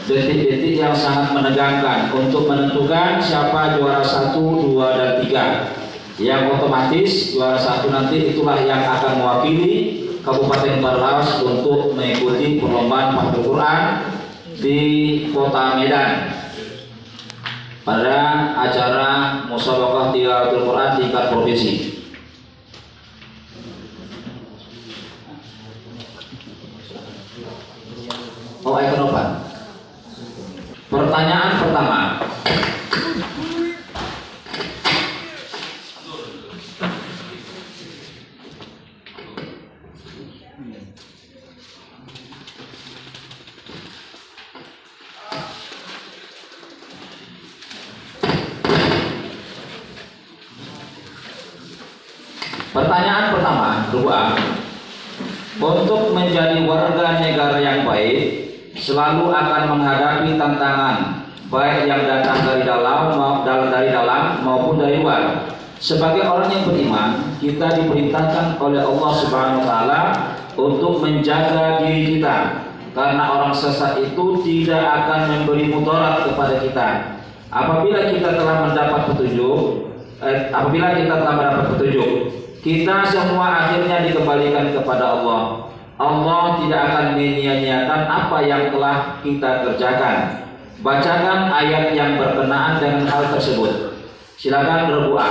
detik-detik yang sangat menegangkan untuk menentukan siapa juara 1, 2, dan 3. Yang otomatis juara 1 nanti itulah yang akan mewakili Kabupaten Baralas untuk mengikuti perlombaan hafal Quran di Kota Medan pada acara musabaqah tilawatul Quran tingkat provinsi. Oh, ekonomi. Pertanyaan pertama. Pertanyaan pertama, 2. Untuk menjadi warga negara yang baik, selalu akan menghadapi tantangan baik yang datang dari dalam maupun dari luar. Sebagai orang yang beriman, kita diperintahkan oleh Allah Subhanahu wa taala untuk menjaga diri kita, karena orang sesat itu tidak akan memberi mudarat kepada kita. Apabila kita telah mendapat petunjuk, kita semua akhirnya dikembalikan kepada Allah. Allah tidak akan menyia-nyiakan apa yang telah kita kerjakan. Bacakan ayat yang berkenaan dengan hal tersebut. Silakan berdoa.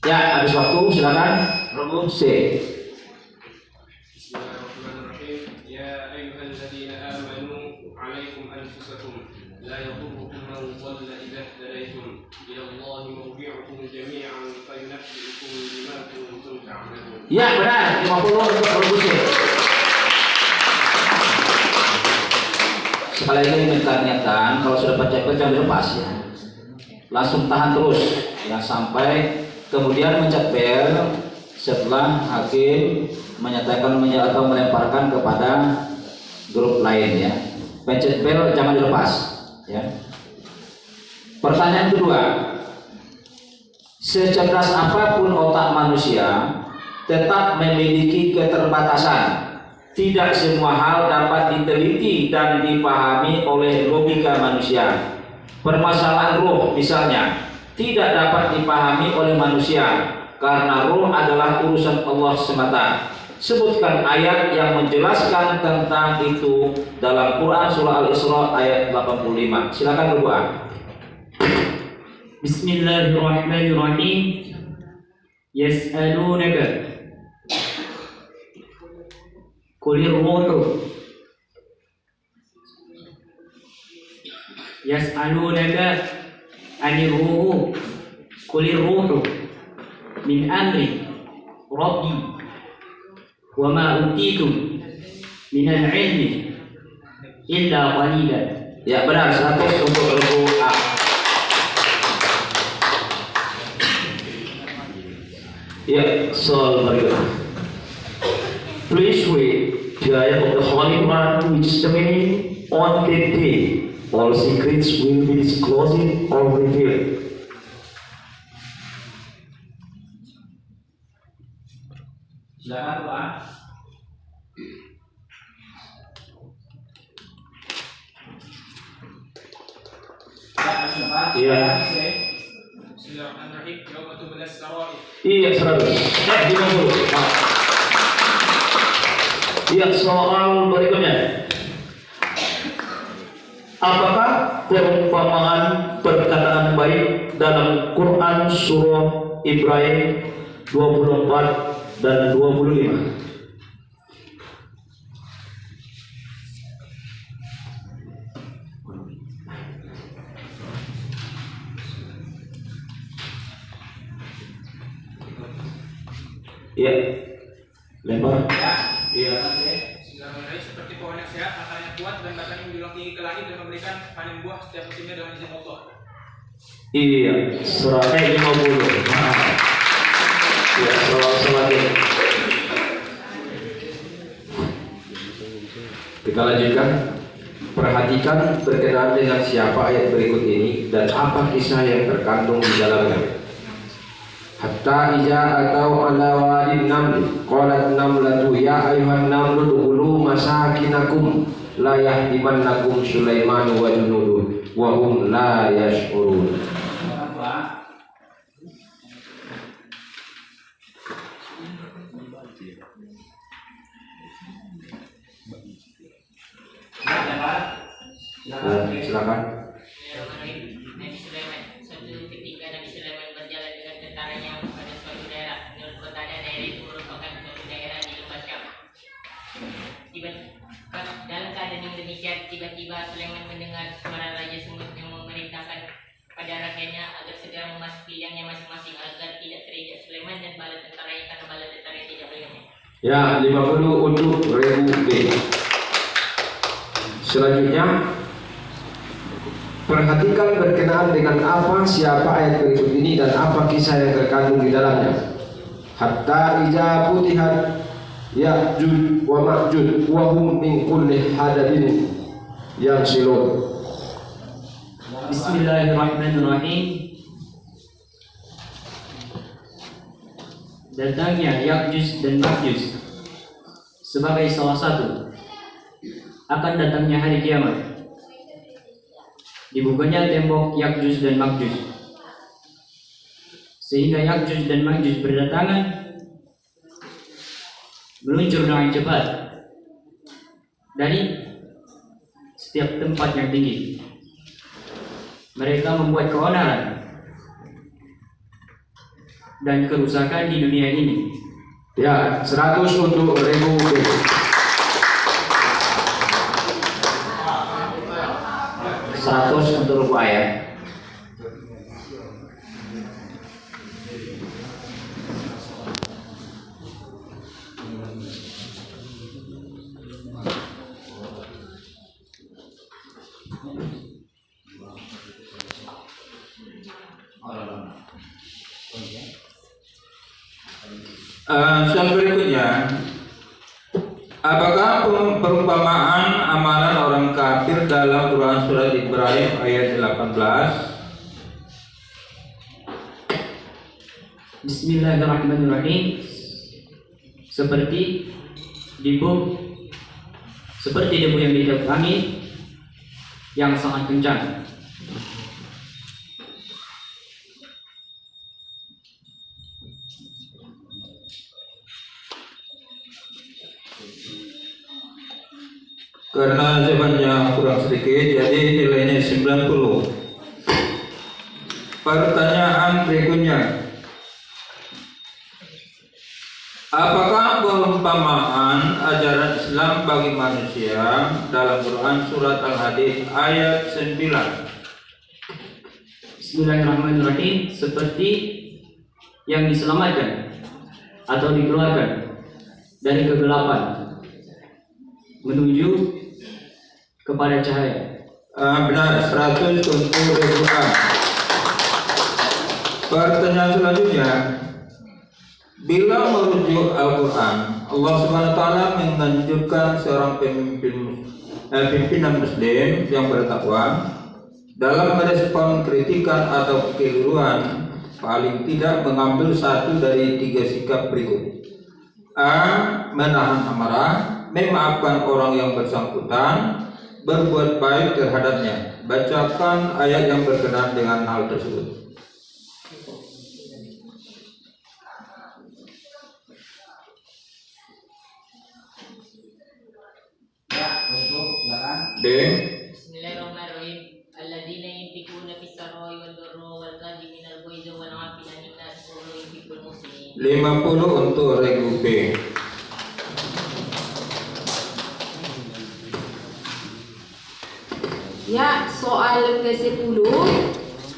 Ya, habis waktu, silakan. Rukun C. Ya benar, 50 untuk rukun C. Sekali lagi minta niatan, kalau sudah baca jangan dilepas ya. Langsung tahan terus ya sampai kemudian mencet bel setelah hakim menyatakan atau melemparkan kepada grup lain ya. Pencet bel jangan dilepas ya. Pertanyaan kedua, secerdas apapun otak manusia tetap memiliki keterbatasan. Tidak semua hal dapat diteliti dan dipahami oleh logika manusia. Permasalahan roh misalnya tidak dapat dipahami oleh manusia karena roh adalah urusan Allah semata. Sebutkan ayat yang menjelaskan tentang itu dalam Quran surah Al-Isra ayat 85. Silakan berdoa. Bismillahirrahmanirrahim. Yas'alunaka Qulir ruhu. Yas'alunaka anir ruhu. Qulir ruhu min amri Rabbi wa ma utitum minal ilmi illa qalilan. Ya benar, 100 untuk rukun A. Ya, soal berikutnya. Please read the ayat of the Holy Quran which is the meaning on that day. All secrets will be disclosed or revealed. Silakan Pak. Iya. Bismillahirrahmanirrahim. Yauma tublas sarair. Iya, 100. 50. Iya, soal berikutnya. Apakah perumpamaan perkataan baik dalam Quran surah Ibrahim 24 dan 25? Iya. Lempar. Iya. Bismillahirrahmanirrahim. Seperti pohon yang sehat, akarnya kuat dan batangnya menjulang tinggi ke langit dan memberikan panen buah setiap musimnya dengan izin Allah. Iya, 150. Ya, selanjutnya. Kita lanjutkan. Perhatikan berkenaan dengan siapa ayat berikut ini dan apa kisah yang terkandung di dalamnya. Hatta iza atau ala wadin naml qalat namlatu ya ayuhan namlu dukhulu masakinakum la yahdimannakum Sulaiman wa junuduh wa hum la yash'urun. Silakan. Nabi Sulaiman. Suatu ketika Nabi Sulaiman berjalan dengan tentaranya pada suatu daerah. Menurut kotanya daerah itu merupakan suatu daerah di lembah Syam. Dalam keadaan yang demikian, tiba-tiba Sulaiman mendengar suara Raja Semut yang memerintahkan pada rakyatnya agar segera memasuki liangnya masing-masing agar tidak terinjak Sulaiman dan bala tentaranya karena bala tentaranya tidak melihatnya. Ya, 50 untuk Rebu B. Selanjutnya, perhatikan berkenaan dengan apa siapa ayat berikut ini dan apa kisah yang terkandung di dalamnya. Hatta iza futihat Ya'juj wa Ma'juj wa hum min kulli hadabin yansilun. Bismillahirrahmanirrahim. Datangnya Ya'juj dan Ma'juj sebagai salah satu akan datangnya hari kiamat. Dibukanya tembok Ya'juj dan Ma'juj sehingga Ya'juj dan Ma'juj berdatangan meluncur dengan cepat dari setiap tempat yang tinggi. Mereka membuat keonaran dan kerusakan di dunia ini. Ya, 100 untuk Rebu B. Untuk ayat. Soal berikutnya, apakah perumpamaan amalan orang kafir dalam Quran surat Ibrahim ayat 18? Bismillahirrahmanirrahim. Seperti debu yang ditiup angin yang sangat kencang. Karena zamannya kurang sedikit, jadi nilainya 90. Pertanyaan berikutnya, apakah perumpamaan ajaran Islam bagi manusia dalam Quran surat Al-Hadid ayat 9? Bismillahirrahmanirrahim. Seperti yang diselamatkan atau dikeluarkan dari kegelapan menuju kepada cahaya. Benar, 100 untuk Rebu A. Pertanyaan selanjutnya, bila merujuk Al-Quran, Allah SWT menganjurkan seorang pimpinan Muslim yang bertakwa dalam merespon kritikan atau kekeliruan paling tidak mengambil satu dari 3 sikap berikut. A. Menahan amarah, memaafkan orang yang bersangkutan, berbuat baik terhadapnya. Bacakan ayat yang berkenaan dengan hal tersebut. Ya, untuk silakan. D. Bismillahirrahmanirrahim. Alladzina yunfikuna fis sarai wal dharra wal kadhiminal ghaiza wal 'afina 'anil nas wallahu yuhibbul muhsinin. 50 untuk Regu B. Ya, soal ke-10.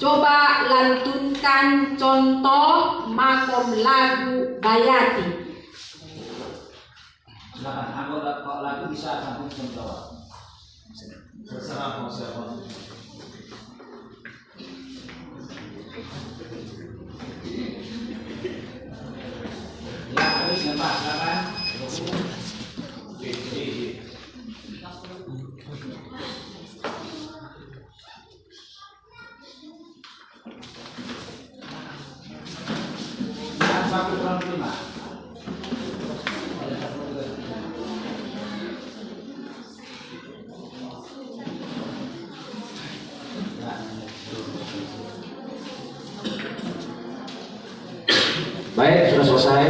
Coba lantunkan contoh makom lagu Bayati. Silakan. Anggota kalau lagu bisa sambung contoh. Terserah mau siapa. Ya, habis ya Pak, silakan. 1/5. Baik, sudah selesai.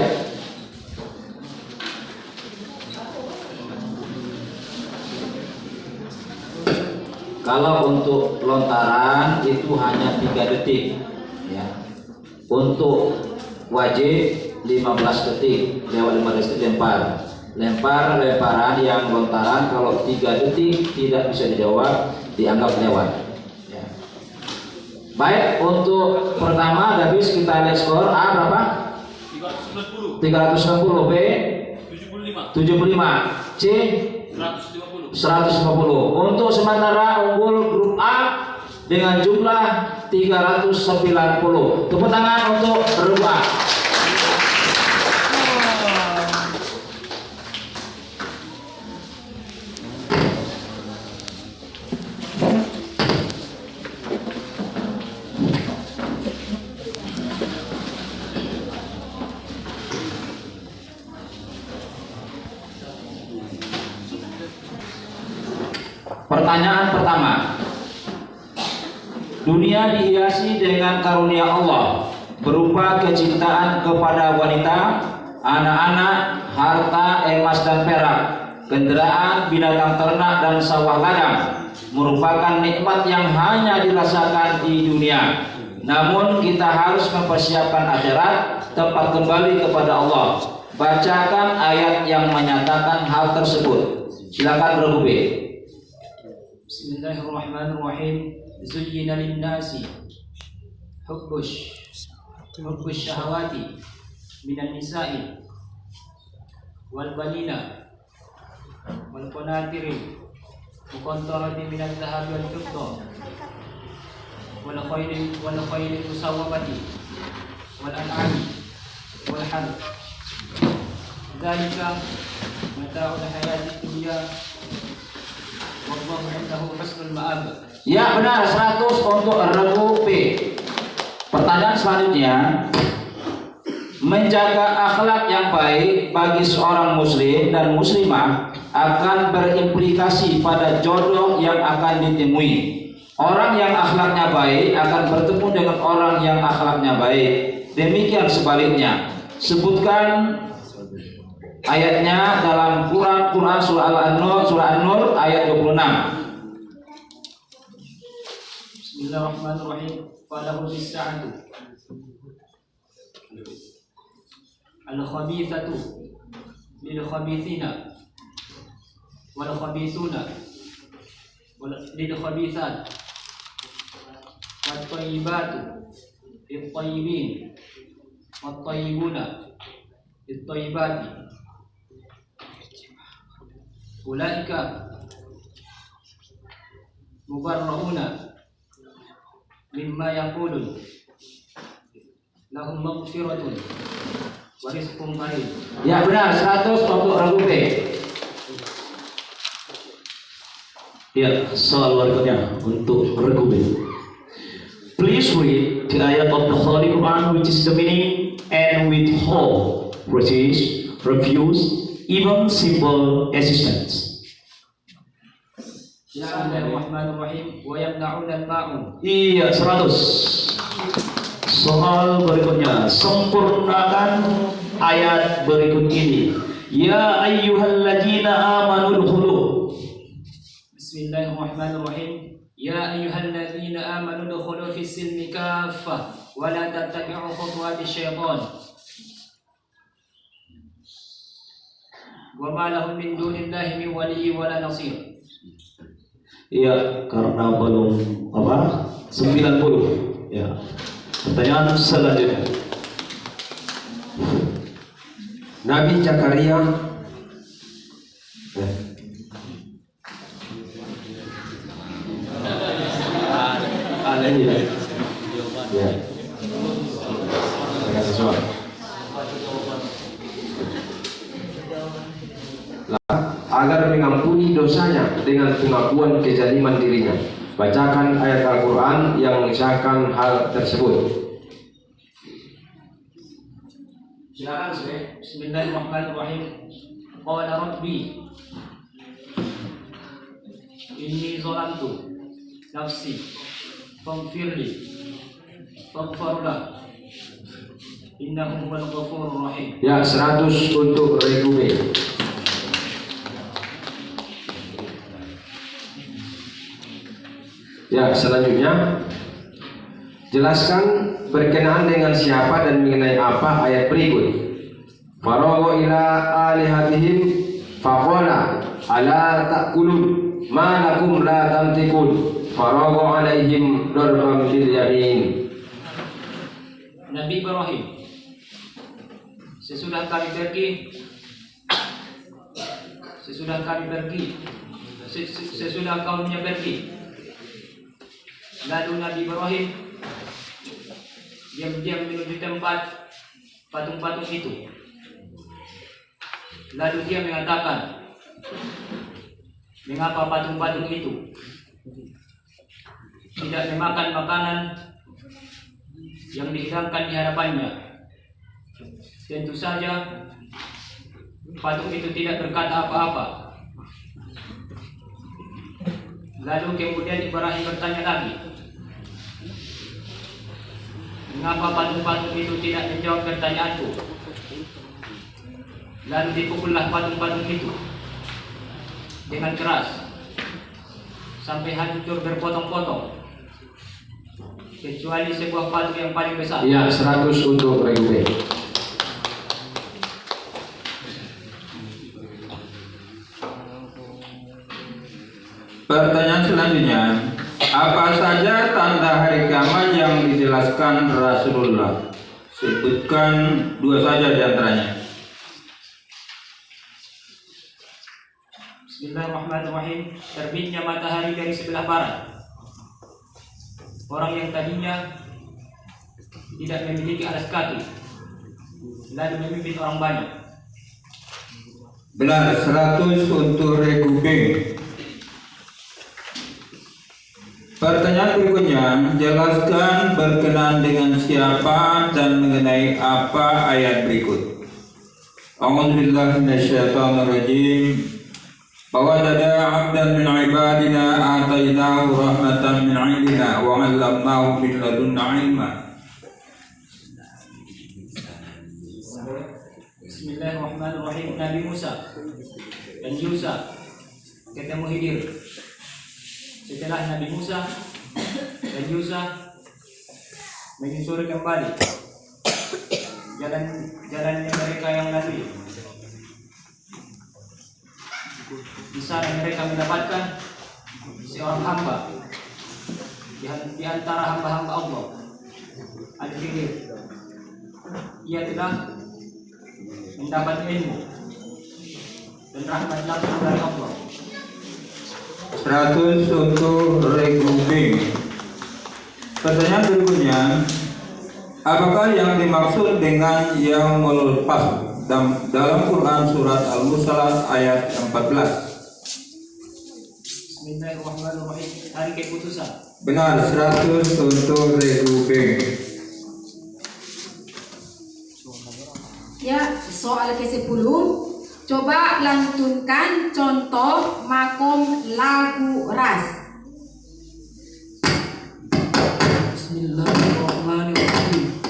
Kalau untuk lontaran itu hanya 3 detik, ya. Untuk wajib 15 detik, lewat 15 detik lemparan yang lontaran kalau 3 detik tidak bisa dijawab dianggap lewat. Ya. Baik, untuk pertama habis kita lihat skor A berapa? 390, B 75, C 150. Untuk sementara unggul grup A dengan jumlah 390. Tepuk tangan untuk grup A. Pertanyaan pertama. Dunia dihiasi dengan karunia Allah berupa kecintaan kepada wanita, anak-anak, harta, emas dan perak, kendaraan, binatang ternak dan sawah ladang merupakan nikmat yang hanya dirasakan di dunia. Namun kita harus mempersiapkan akhirat, tempat kembali kepada Allah. Bacakan ayat yang menyatakan hal tersebut. Silakan Bro B. Bismillahirrahmanirrahim. Zuyyina lin-nasi hubbus syahawati minan nisa'i wal banina wal qanatiril muqantarati minadh dhahabi wal fidda wal khaylil musawwamati wal an'ami wal harth. Dzalika mata'ul hayatid dunya wallahu 'indahu husnul ma'ab. Ya benar, 100 untuk regu B. Pertanyaan selanjutnya, menjaga akhlak yang baik bagi seorang muslim dan muslimah akan berimplikasi pada jodoh yang akan ditemui. Orang yang akhlaknya baik akan bertemu dengan orang yang akhlaknya baik. Demikian sebaliknya. Sebutkan ayatnya dalam Quran surah An-Nur ayat 26. Bismillahirrahmanirrahim. Falahu bis-sa'atu al-khabithatu lil-khabithina wal-khabithuna lil-khabithat wat-tayyibatu lit-tayyibin wat-tayyibuna lit-tayyibati ulaika mubarra'una mimma yaqulun lahum maghfiratun wa rizqun karim. Ya benar, 100 untuk regu B. Ya, soal berikutnya untuk regu B. Please read the ayat of the Holy Quran which is the meaning and withhold, resist, refuse, even simple existence. Bismillahirrahmanirrahim. Wa yamna'una al-ma'un. Iya, 100. Soal berikutnya, sempurnakan ayat berikut ini. Ya ayyuhalladzina amanu dkhulu. Bismillahirrahmanirrahim. Ya ayyuhalladzina amanu dkhulu fis silmi kaffah wa la tattabi'u khutuwati syaitan. Wa ma lahum min dunillahi min waliyyin wa la nasir. Iya, karena belum 90. Ya. Pertanyaan selanjutnya. Nabi Zakaria ya. Terima kasih. Agar mengampuni dosanya dengan pengakuan kezaliman dirinya. Bacakan ayat Al-Quran yang mengisahkan hal tersebut. Silakan Syekh. Bismillahirrahmanirrahim. Qala rabbi inni zalamtu nafsi faghfirli faghfirlah innahu huwal ghafurur rahim. Ya, 100 untuk Regube. Ya, selanjutnya jelaskan berkenaan dengan siapa dan mengenai apa ayat berikut. Faragha ila alihatihim faqala ala ta'kulun ma lakum la tamtikun faragha alaihim darban bil yamin. Nabi Ibrahim, sesudah kami pergi, sesudah kaumnya pergi, lalu Nabi Ibrahim diam-diam menuju tempat patung-patung itu. Lalu dia mengatakan, mengapa patung-patung itu tidak memakan makanan yang dihidangkan di hadapannya? Tentu saja patung itu tidak berkata apa-apa. Lalu kemudian Ibrahim bertanya lagi, mengapa patung-patung itu tidak menjawab pertanyaanku? Lalu dipukullah patung-patung itu dengan keras sampai hancur berpotong-potong, kecuali sebuah patung yang paling besar. Ya, 100 untuk Regube. Pertanyaan selanjutnya, apa saja tanda hari kiamat yang dijelaskan Rasulullah? Sebutkan 2 saja di antaranya. Bismillahirrahmanirrahim. Terbitnya matahari dari sebelah barat. Orang yang tadinya tidak memiliki alas kaki, lalu memimpin orang banyak. Benar, 100 untuk Regube. Pertanyaan berikutnya, jelaskan berkenaan dengan siapa dan mengenai apa ayat berikut. A'udzubillahi minasyaitonirrajim. Fawajada 'abdan min 'ibadina atainahu rahmatan min 'indina wa 'allamnahu min ladunna 'ilma. Bismillahirrahmanirrahim. Nabi Musa dan Yusa ketemu Khidir. Setelah Nabi Musa dan Yusa menyusuri kembali jalannya mereka yang lalui, di sana mereka mendapatkan seorang hamba di antara hamba-hamba Allah, Al-Khidir. Ia telah mendapat ilmu dan rahmat langsung dari Allah. 100 untuk Regube. Pertanyaan berikutnya, apakah yang dimaksud dengan Yaumul Fasl dalam Quran surat Al-Mursalat ayat 14? Bismillahirrahmanirrahim. Hari keputusan. Benar, 100 untuk Regube. Ya, soal ke-10. Coba lantunkan contoh makom lagu ras. Bismillahirrahmanirrahim.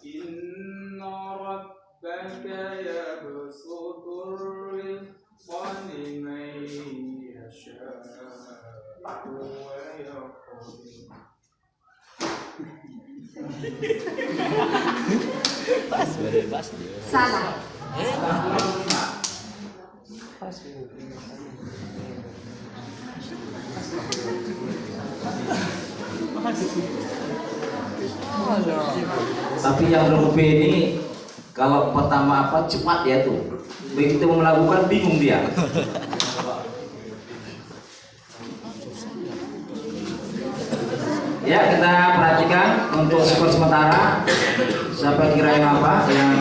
Inna rabbaka yabsutur rizqa liman yasha'u wa yaqdir. Salah. Tapi yang Regube ini Kalau pertama apa cepat ya tuh. Begitu mau melakukan bingung dia. Ya, kita perhatikan untuk skor sementara. Siapa kira yang apa yang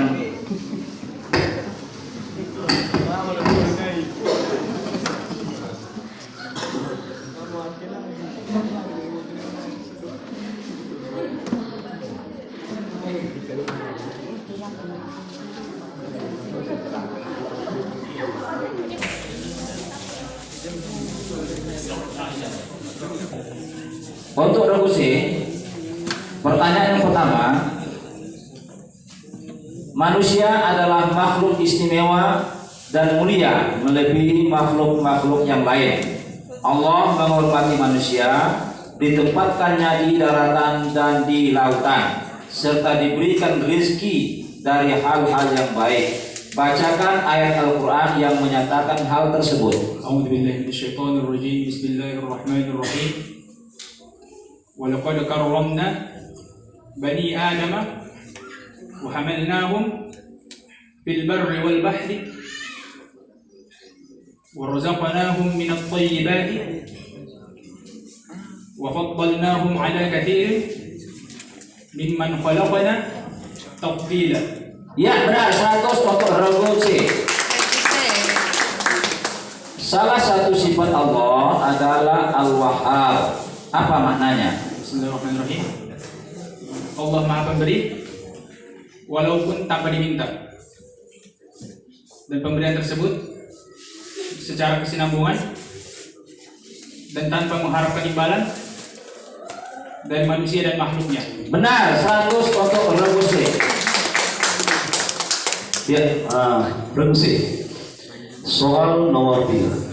untuk regu C, pertanyaan yang pertama, manusia adalah makhluk istimewa dan mulia melebihi makhluk-makhluk yang lain. Allah menghormati manusia, ditempatkannya di daratan dan di lautan, serta diberikan rezeki dari hal-hal yang baik. Bacakan ayat Al-Quran yang menyatakan hal tersebut. A'udzubillahi minasyaitonir rajim. Bismillahirrahmanirrahim. ولقد كرمنا بني آدم وحملناهم في البر والبحر ورزقناهم من الطيبات وفضلناهم على كثير ممن خلقنا تفضيلا. Ya benar, 100 untuk regu C. Salah satu sifat Allah adalah Al-Wahhab. Apa maknanya? Bismillahirrahmanirrahim. Allah Maha Pemberi walaupun tanpa diminta. Dan pemberian tersebut secara kesinambungan dan tanpa mengharapkan imbalan dari manusia dan makhluknya. Benar, 100 untuk regu C. Ya, regu C. Soal nomor 3.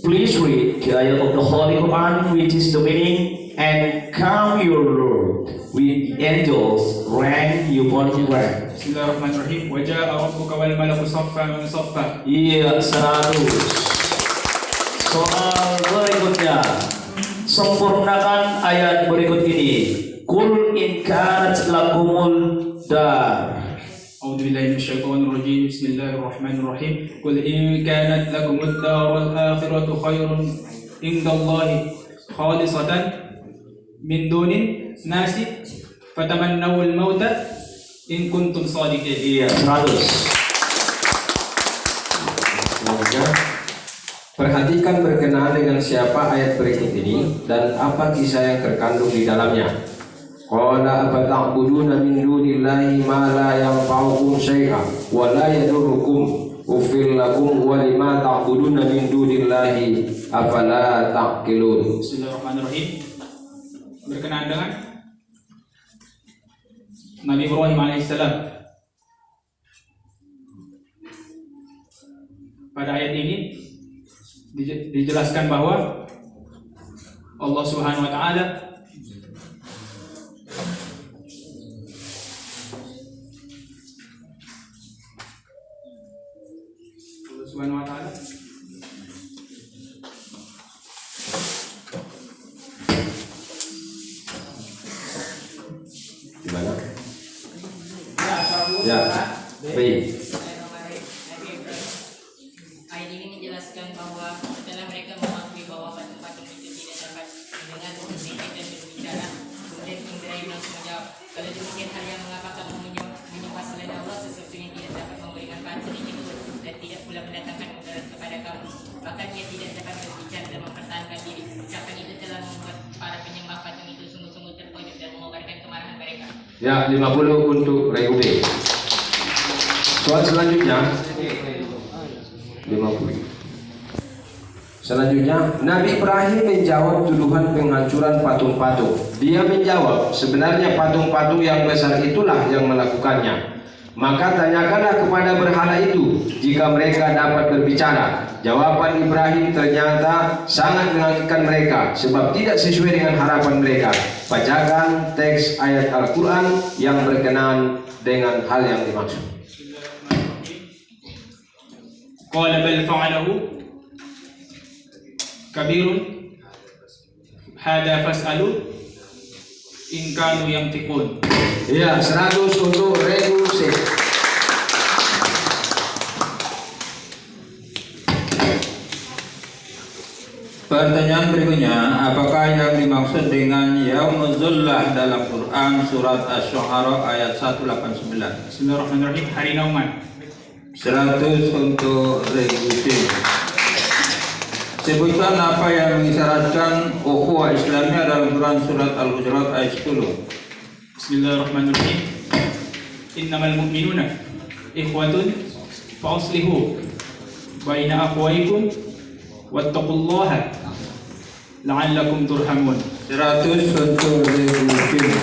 Please read the ayat of the Holy Quran, which is the meaning, and count your Lord with the angels rank upon rank. Bismillahirrahmanirrahim. Wa jaa rabbuka wal malaku saffan saffa. Iya, 100. Soal berikutnya, sempurnakan ayat berikut ini. Qul in kanat lakumul dar. A'udzubillahi minasyaitonir rajim. Bismillahirrahmanirrahim. Qul in kanat lakumud darul akhiratu khairun indallahi khalisatan min dunin nasi fatamannawul mauta in kuntum shadiqin. Iya, 100. Selanjutnya, perhatikan berkenaan dengan siapa ayat berikut ini dan apa kisah yang terkandung di dalamnya. Qala afata'buduna min dunillahi ma la yanfa'ukum syai'an wa la yadurrukum uffil lakum wa lima ta'buduna min dunillahi afala ta'qilun. Bismillahirrahmanirrahim. Berkenaan dengan Nabi Ibrahim alaihissalam. Pada ayat ini dijelaskan bahwa Allah Subhanahu wa taala Gimana? Ya, baik. Ayat ini menjelaskan bahwa setelah mereka mengakui bahwa patung-patung itu tidak dapat mendengar, berpikir dan berbicara, kemudian Ibrahim langsung menjawab, kalau demikian hal mengapa kamu menyembah selain Allah sesuatu yang tidak dapat memberikan patung itu dan tidak pula mendatangkan mudarat kepada kamu, bahkan ia tidak dapat berbicara dan mempertahankan diri. Ucapan itu telah membuat para penyembah patung itu sungguh-sungguh terpojok dan mengobarkan kemarahan mereka. Ya, 50 untuk regu B. Soal selanjutnya 50. Selanjutnya, Nabi Ibrahim menjawab tuduhan penghancuran patung-patung. Dia menjawab, sebenarnya patung-patung yang besar itulah yang melakukannya. Maka tanyakanlah kepada berhala itu jika mereka dapat berbicara. Jawaban Ibrahim ternyata sangat mengagetkan mereka sebab tidak sesuai dengan harapan mereka. Bacakan teks ayat Al-Quran yang berkenaan dengan hal yang dimaksud. Qala bal fa'alahu kabirun hada fas'alu in kanu yantiqun. Ya, 100 untuk regu C. Pertanyaan berikutnya, apakah yang dimaksud dengan Yaumuz Zullah dalam Quran surat Asy-Syu'ara ayat 189? Bismillahirrahmanirrahim. Hari Nauman. 100 untuk Regusi. Sebutkan apa yang mengisyaratkan ukhuwah Islamiyah dalam Quran surat Al-Hujurat ayat 10. Bismillahirrahmanirrahim. Innamal mu'minuna ikhwatun fa'uslihu baina akhwaykum wattaqullaha la'allakum turhamun. 100 untuk Regusi.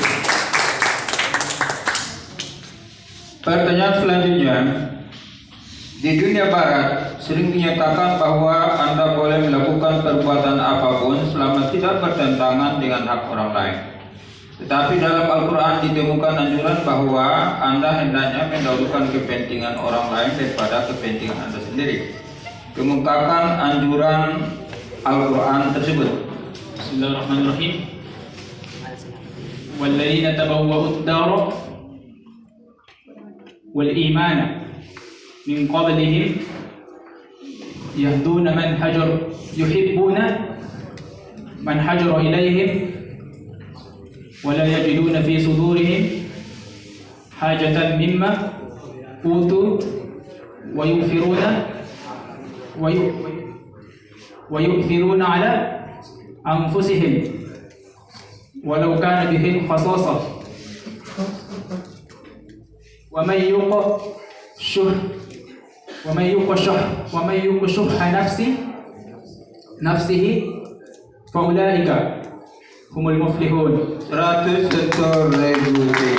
Pertanyaan selanjutnya, di dunia barat sering dinyatakan bahwa Anda boleh melakukan perbuatan apapun selama tidak bertentangan dengan hak orang lain. Tetapi dalam Al-Quran ditemukan anjuran bahwa Anda hendaknya mendahulukan kepentingan orang lain daripada kepentingan Anda sendiri. Kemukakan anjuran Al-Quran tersebut. Bismillahirrahmanirrahim. Walladzina tabawwa'ud dara wal imana min qablihim yahduna man hajar yuhibbuna man hajara ilaihim wa la yajiduna fi sudurihim hajatan mimma utu wa yu'thiruna ala anfusihim walau kana bihim khasasah wa man yuqa shuhha nafsihi faulaika humul muflihun. 100 untuk Regusi.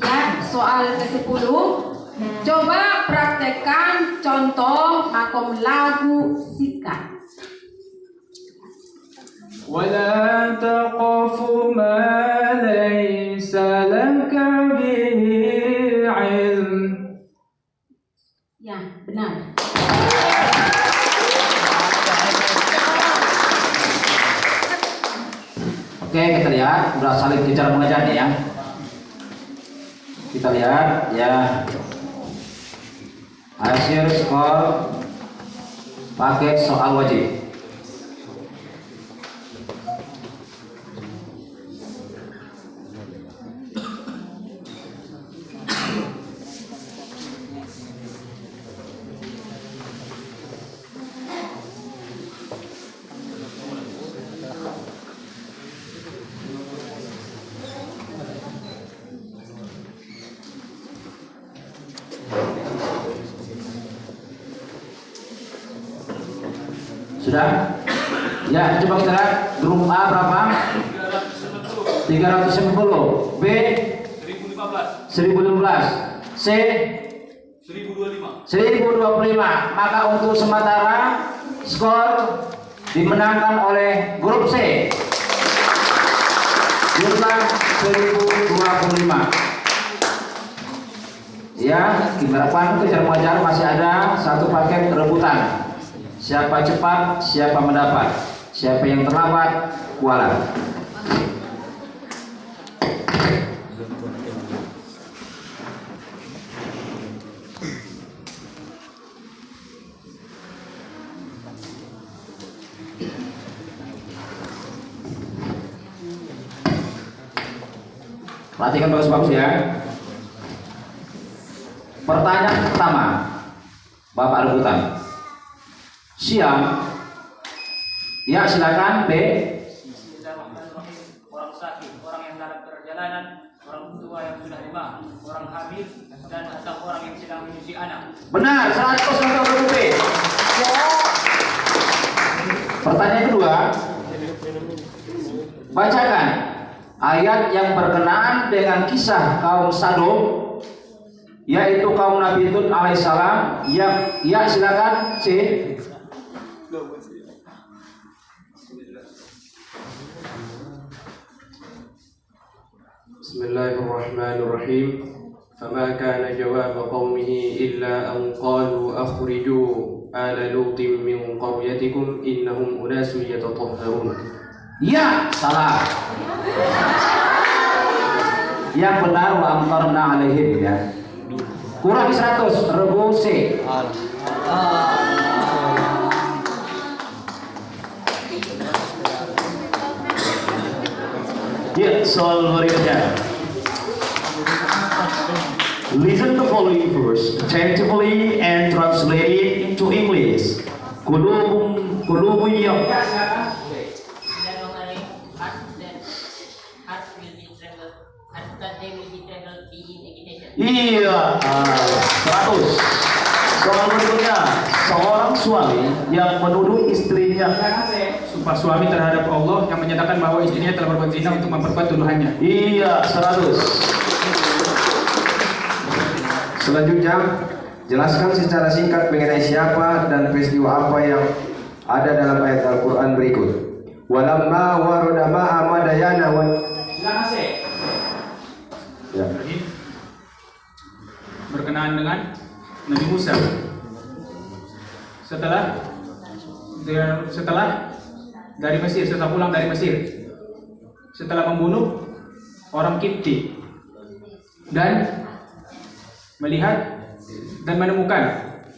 Ya, soal ke-10. Coba praktekkan contoh makom lagu sikat. ولا تقف ما ليس لك به علم. Ya, benar. Oke, kita lihat udah saling cara mengajarnya ya. Kita lihat ya hasil skor paket soal wajib. Sudah? Ya, coba kita lihat grup A berapa? 390. B 1015. C 1025. Maka untuk sementara skor dimenangkan oleh grup C. Jumlah 1025. Ya, diharapkan kejar mengajar masih ada satu paket rebutan. Siapa cepat, siapa mendapat. Siapa yang terlambat, kualat. Perhatikan bagus-bagus ya. Pertanyaan pertama, Bapak rebutan. Siang. Ya, silakan B. Bismillahirrahmanirrahim. Orang sakit, orang yang dalam perjalanan, orang tua yang sudah lemah, orang hamil, dan atau orang yang sedang menyusui anak. Benar, 100 untuk grup B. Pertanyaan kedua, bacakan ayat yang berkenaan dengan kisah kaum Sodom, yaitu kaum Nabi Lut alaihissalam. Ya, silakan C. Bismillahirrahmanirrahim. فما كان جواب قومه إلا أن قالوا أخرجوا آل لوط من قريتكم إنهم أناس يتطهرون. Ya, salah. Yang benar wa amtarna alaihim ya. Kurangi 100, regu C. Ya, soal berikutnya. Listen to following verse attentively and translate it into English. Kulubun yang Dan mengalami heart will be troubled. Heart that they will be troubled being agitation. Iya, 100. Soal berikutnya, seorang suami yang menuduh istrinya. Sumpah suami terhadap Allah yang menyatakan bahwa istrinya telah berbuat zina untuk memperkuat tuduhannya. Iya, 100. Selanjutnya, jelaskan secara singkat mengenai siapa dan peristiwa apa yang ada dalam ayat Al-Quran berikut. Walamma warada ma'a madayana wa... Silakan C. Ya. Berkenaan dengan Nabi Musa. Setelah dari Mesir, setelah pulang dari Mesir, setelah membunuh orang Kipti dan melihat dan menemukan